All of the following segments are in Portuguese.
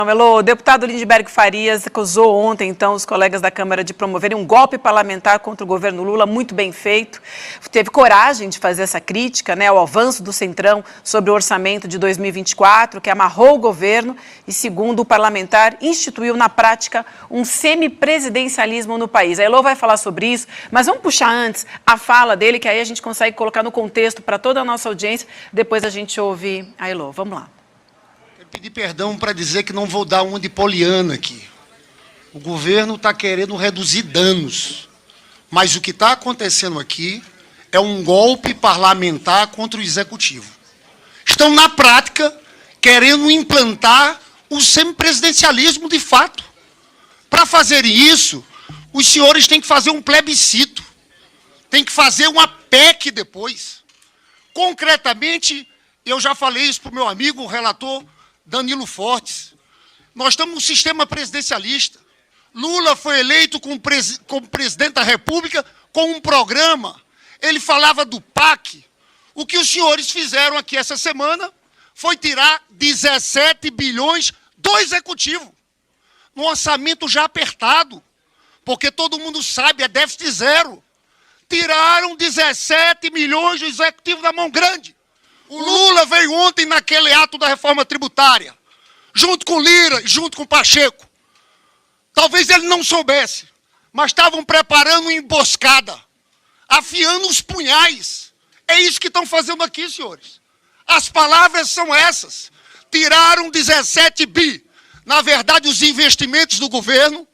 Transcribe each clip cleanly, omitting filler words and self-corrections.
Elô, o deputado Lindbergh Farias acusou ontem, então, os colegas da Câmara de promoverem um golpe parlamentar contra o governo Lula, muito bem feito. Teve coragem de fazer essa crítica, né, ao avanço do Centrão sobre o orçamento de 2024, que amarrou o governo e, segundo o parlamentar, instituiu na prática um semipresidencialismo no país. A Elô vai falar sobre isso, mas vamos puxar antes a fala dele, que aí a gente consegue colocar no contexto para toda a nossa audiência. Depois a gente ouve a Elô. Vamos lá. Pedir perdão para dizer que não vou dar uma de poliana aqui. O governo está querendo reduzir danos, mas o que está acontecendo aqui é um golpe parlamentar contra o executivo. Estão, na prática, querendo implantar o semipresidencialismo de fato. Para fazerem isso, os senhores têm que fazer um plebiscito, têm que fazer uma PEC depois. Concretamente, eu já falei isso para o meu amigo, o relator Danilo Fortes, nós estamos num sistema presidencialista. Lula foi eleito como presidente da República com um programa. Ele falava do PAC. O que os senhores fizeram aqui essa semana foi tirar 17 bilhões do Executivo, num orçamento já apertado, porque todo mundo sabe, é déficit zero. Tiraram 17 milhões do Executivo da mão grande. O Lula veio ontem naquele ato da reforma tributária, junto com Lira e junto com Pacheco. Talvez ele não soubesse, mas estavam preparando uma emboscada, afiando os punhais. É isso que estão fazendo aqui, senhores. As palavras são essas. Tiraram 17 bi. Na verdade, os investimentos do governo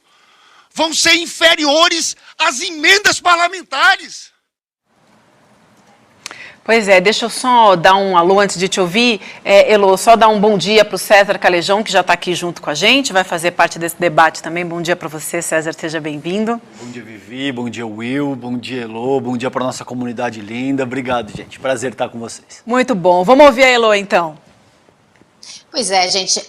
vão ser inferiores às emendas parlamentares. Pois é, deixa eu só dar um alô antes de te ouvir. Elô, só dar um bom dia para o César Calejão, que já está aqui junto com a gente, vai fazer parte desse debate também. Bom dia para você, César, seja bem-vindo. Bom dia, Vivi, bom dia, Will, bom dia, Elô, bom dia para a nossa comunidade linda. Obrigado, gente, prazer estar com vocês. Muito bom, vamos ouvir a Elô, então. Pois é, gente,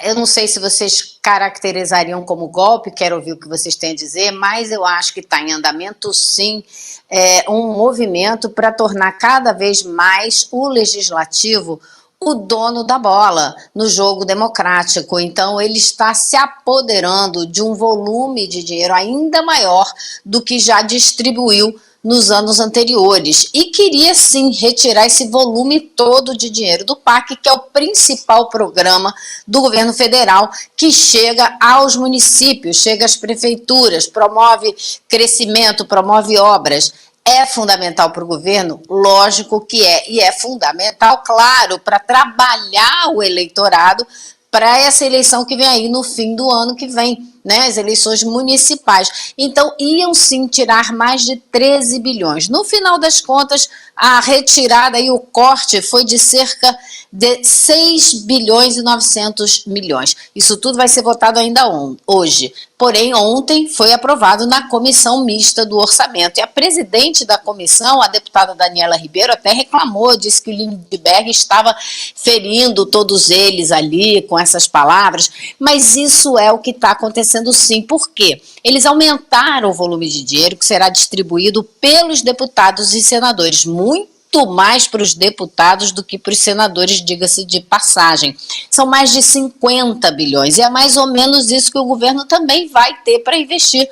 eu não sei se vocês caracterizariam como golpe, quero ouvir o que vocês têm a dizer, mas eu acho que está em andamento, sim, um movimento para tornar cada vez mais o legislativo o dono da bola no jogo democrático. Então, ele está se apoderando de um volume de dinheiro ainda maior do que já distribuiu nos anos anteriores, e queria sim retirar esse volume todo de dinheiro do PAC, que é o principal programa do governo federal, que chega aos municípios, chega às prefeituras, promove crescimento, promove obras. É fundamental para o governo? Lógico que é, e é fundamental, claro, para trabalhar o eleitorado para essa eleição que vem aí no fim do ano que vem, né, as eleições municipais. Então, iam sim tirar mais de 13 bilhões. No final das contas, a retirada e o corte foi de cerca de 6 bilhões e 900 milhões. Isso tudo vai ser votado ainda hoje. Porém, ontem foi aprovado na comissão mista do orçamento. E a presidente da comissão, a deputada Daniela Ribeiro, até reclamou, disse que o Lindbergh estava ferindo todos eles ali com essas palavras. Mas isso é o que está acontecendo sim. Por quê? Eles aumentaram o volume de dinheiro que será distribuído pelos deputados e senadores. Muito mais para os deputados do que para os senadores, diga-se de passagem. São mais de 50 bilhões, e é mais ou menos isso que o governo também vai ter para investir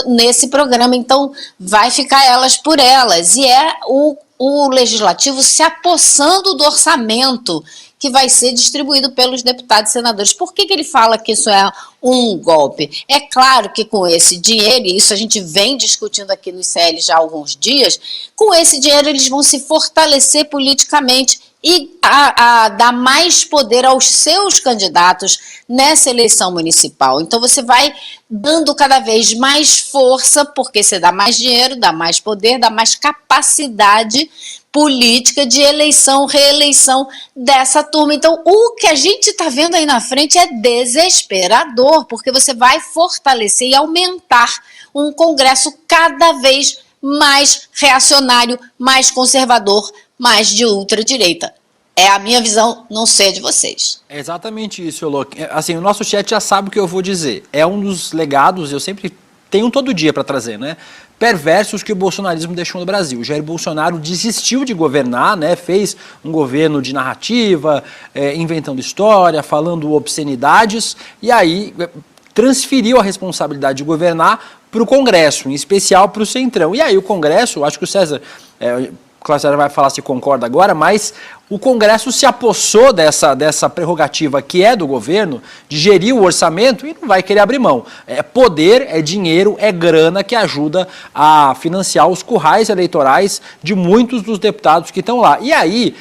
nesse programa. Então, vai ficar elas por elas, e é o legislativo se apossando do orçamento que vai ser distribuído pelos deputados e senadores. Por que ele fala que isso é um golpe? É claro que com esse dinheiro, e isso a gente vem discutindo aqui no ICL já há alguns dias, com esse dinheiro eles vão se fortalecer politicamente e dar mais poder aos seus candidatos nessa eleição municipal. Então você vai dando cada vez mais força, porque você dá mais dinheiro, dá mais poder, dá mais capacidade política de eleição, reeleição dessa turma. Então, o que a gente está vendo aí na frente é desesperador, porque você vai fortalecer e aumentar um Congresso cada vez mais reacionário, mais conservador, mais de ultradireita. É a minha visão, não sei a de vocês. É exatamente isso, Elô. Assim, o nosso chat já sabe o que eu vou dizer. É um dos legados, eu sempre tem um todo dia para trazer, né? Perversos que o bolsonarismo deixou no Brasil. O Jair Bolsonaro desistiu de governar, né? Fez um governo de narrativa, inventando história, falando obscenidades, e aí transferiu a responsabilidade de governar para o Congresso, em especial para o Centrão. E aí o Congresso, acho que o César vai falar se concorda agora, mas o Congresso se apossou dessa prerrogativa que é do governo, de gerir o orçamento, e não vai querer abrir mão. É poder, é dinheiro, é grana que ajuda a financiar os currais eleitorais de muitos dos deputados que estão lá. E aí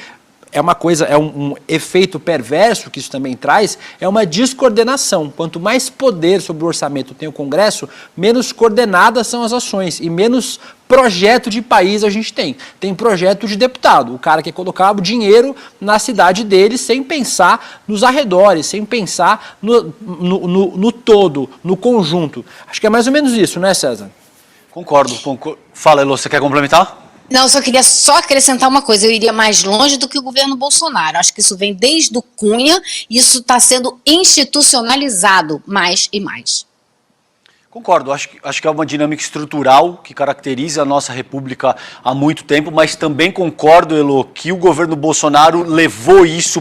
é um efeito perverso que isso também traz, é uma descoordenação. Quanto mais poder sobre o orçamento tem o Congresso, menos coordenadas são as ações e menos projeto de país a gente tem. Tem projeto de deputado, o cara que colocava o dinheiro na cidade dele sem pensar nos arredores, sem pensar no todo, no conjunto. Acho que é mais ou menos isso, né, César? Concordo. Fala, Elô, você quer complementar? Não, só queria acrescentar uma coisa, eu iria mais longe do que o governo Bolsonaro. Acho que isso vem desde o Cunha, e isso está sendo institucionalizado mais e mais. Concordo, acho que é uma dinâmica estrutural que caracteriza a nossa república há muito tempo, mas também concordo, Elô, que o governo Bolsonaro levou isso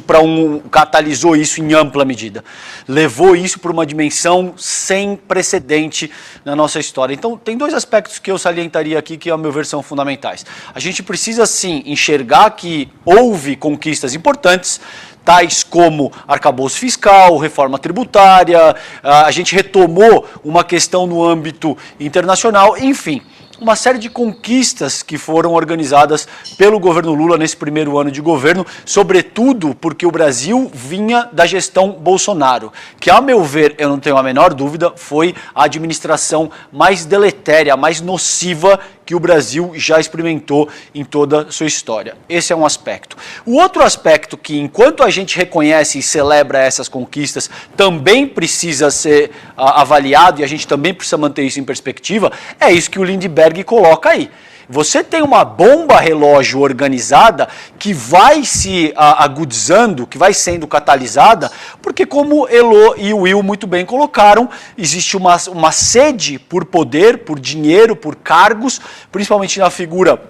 catalisou isso em ampla medida. Levou isso para uma dimensão sem precedente na nossa história. Então, tem dois aspectos que eu salientaria aqui que, a meu ver, são fundamentais. A gente precisa, sim, enxergar que houve conquistas importantes, tais como arcabouço fiscal, reforma tributária, a gente retomou uma questão no âmbito internacional, enfim, uma série de conquistas que foram organizadas pelo governo Lula nesse primeiro ano de governo, sobretudo porque o Brasil vinha da gestão Bolsonaro, que, a meu ver, eu não tenho a menor dúvida, foi a administração mais deletéria, mais nociva que o Brasil já experimentou em toda a sua história. Esse é um aspecto. O outro aspecto que, enquanto a gente reconhece e celebra essas conquistas, também precisa ser avaliado, e a gente também precisa manter isso em perspectiva, é isso que o Lindbergh coloca aí. Você tem uma bomba relógio organizada que vai se agudizando, que vai sendo catalisada, porque, como Elô e o Will muito bem colocaram, existe uma sede por poder, por dinheiro, por cargos, principalmente na figura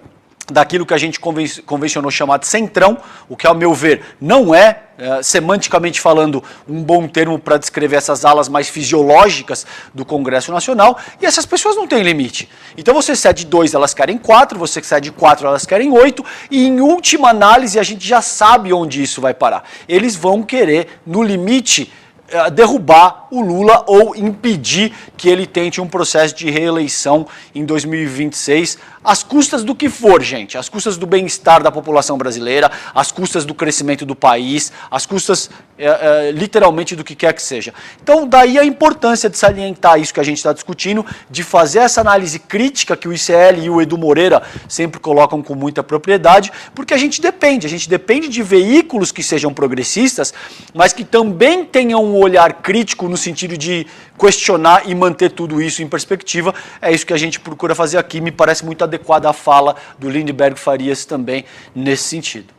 daquilo que a gente convencionou chamar de centrão, o que, ao meu ver, não é, semanticamente falando, um bom termo para descrever essas alas mais fisiológicas do Congresso Nacional, e essas pessoas não têm limite. Então você cede 2, elas querem 4, você cede 4, elas querem 8, e em última análise a gente já sabe onde isso vai parar. Eles vão querer, no limite, derrubar o Lula ou impedir que ele tente um processo de reeleição em 2026, às custas do que for, gente, às custas do bem-estar da população brasileira, às custas do crescimento do país, às custas, literalmente, do que quer que seja. Então, daí a importância de salientar isso que a gente está discutindo, de fazer essa análise crítica que o ICL e o Edu Moreira sempre colocam com muita propriedade, porque a gente depende de veículos que sejam progressistas, mas que também tenham um olhar crítico no sentido de questionar e manter tudo isso em perspectiva. É isso que a gente procura fazer aqui, me parece muito adequada a fala do Lindbergh Farias também nesse sentido.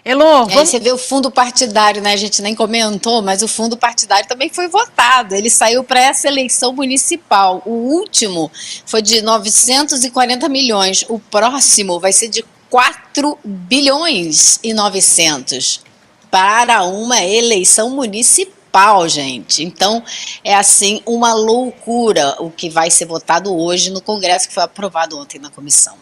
Elô, Aí você vê o fundo partidário, né? A gente nem comentou, mas o fundo partidário também foi votado. Ele saiu para essa eleição municipal. O último foi de 940 milhões. O próximo vai ser de 4 bilhões e 900 para uma eleição municipal, gente. Então, é assim uma loucura o que vai ser votado hoje no Congresso, que foi aprovado ontem na comissão.